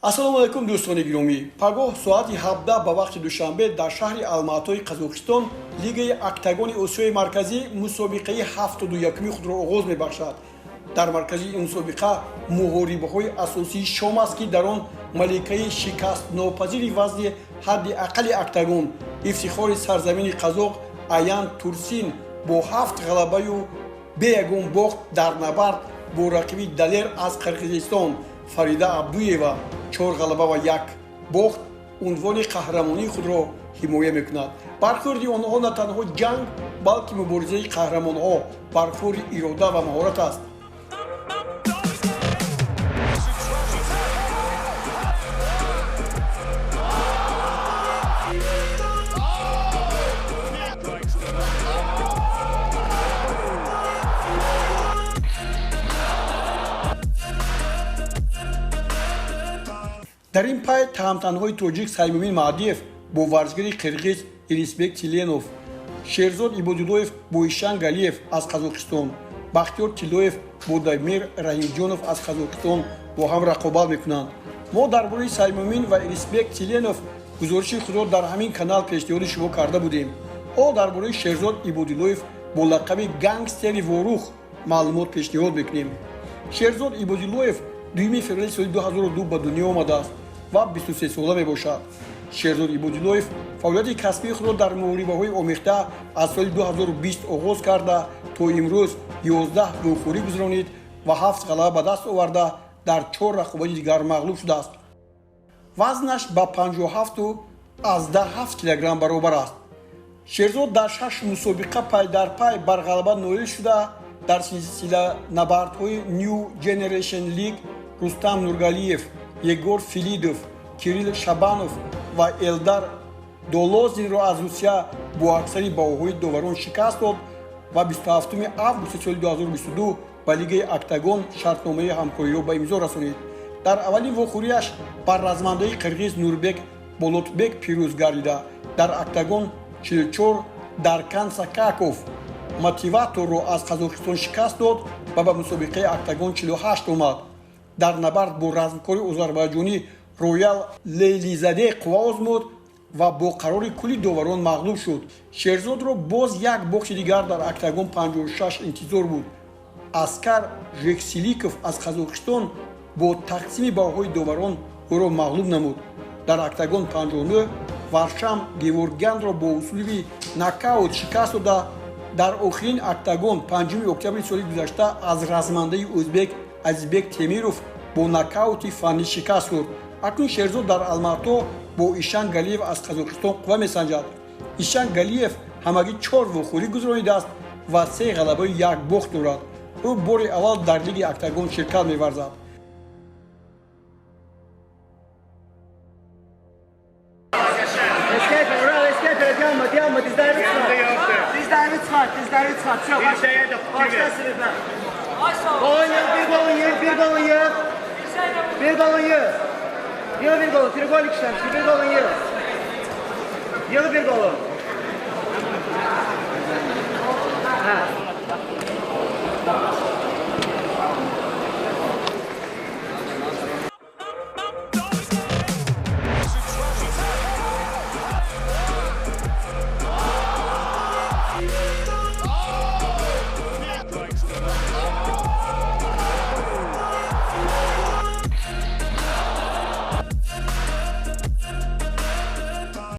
ассалому алайкум дӯстони гиромӣ. Пагоҳ соати 17 ба вақти душанбе дар шаҳри Алматои Қазоқистон Лигаи Октагони Осиёи Марказӣ мусобиқаи 71-уми худро оғоз мебахшад. Дар маркази ин мусобиқа муҳорибаҳои асосии шом аст, ки дар он маликаи шикастнопазири вазни ҳадди аққали октагон ифтихори сарзамини қазоқ Аян Турсин бо 7 ғалабаю бе ягон бохт дар набард бо рақиби далер аз Қирғизистон Фарида Абдуева 4 ғалаба ва 1 бохт унвони қаҳрамонии худро ҳимоя мекунад. Бархӯрди онҳо на танҳо ҷанг, балки муборизаи қаҳрамонҳо бархӯри ирода ва маҳорат аст. дар ин пай таҳмтанҳои тоҷик Саймумин Маҳдиев бо варзигари қирғиз Ирисбек Тиленов, Шерзод Ибодуллоев бо Ишан Галиев аз Қазоқистон, Бахтиёр Тиллоев бо Дамир Раҳимҷонов аз Қазоқистон бо ҳам рақобат мекунанд. мо дар бораи Саймумин ва Ирисбек Тиленов гузориши худро дар ҳамин канал пешниҳоди шумо карда будем. ҳоло дар бораи Шерзод Ибодуллоев бо лақаби гангстери ворух маълумот пешниҳод мекунем. Шерзод Ибодуллоев 2 феврали соли 2002 ба дунё омадааст ва 23 сола мебошад. Шерзод Ибодуллоев фаъолияти касбии худро дар муҳорибаҳои омехта аз соли 2020 оғоз карда то имрӯз 11 вӯхӯрӣ гузаронид ва 7 ғалаба ба даст оварда дар 4 рақобати дигар мағлуб шудааст. вазнаш ба 57.7 килограмм баробар аст. Шерзод дар 6 мусобиқа пай дар пай бар ғалаба ноил шуда дар силсила набардҳои New Generation League Рустам Нургалиев, Егор Филидов, Кирилл Шабанов ва Элдар Долозинро аз Русия бо аксари баҳоҳои доварон шикаст дод ва 27 августи соли 2022 ба Лигаи Октагон шартномаи ҳамкориро ба имзо расонид. дар аввалин вохӯриаш бар размандаи қирғиз Нурбек Болотбек пирӯз гардида дар Октагон 44 Даркан Сакаков мотиваторро аз Қазоқистон шикаст дод ва ба мусобиқаи Октагон 48 омад. дар набард бо размкори озарбойҷонӣ Роял Лейлизаде қувва озмуд ва бо қарори кулли доварон мағлуб шуд. Шерзодро боз як бохши дигар дар Октагон 56 интизор буд. Аскар Жексиликов аз Қазоқистон бо тақсими баҳоҳои доварон ӯро мағлуб намуд. дар Октагон 59 Варшам Геворгянро бо усулиби нокаут шикаст дода дар охирин Октагон 5 октябри соли гузашта аз размандаи ӯзбек Азизбек Темиров бо нокаути фаннӣ шикаст хӯрд. акнун Шерзод дар Алмато бо Ишан Галиев аз Қазоқистон қувва месанҷад. Ишан Галиев ҳамагӣ 4 вохӯрӣ гузаронидааст ва 3 ғалабаи 1 бохт дорад. ӯ бори аввал дар Лиги Октагон ширкат меварзад. Bir golun yığ. Yığ bir golun. Trigol işlemiş. Bir golun yığ. Yığ bir golun. Ha.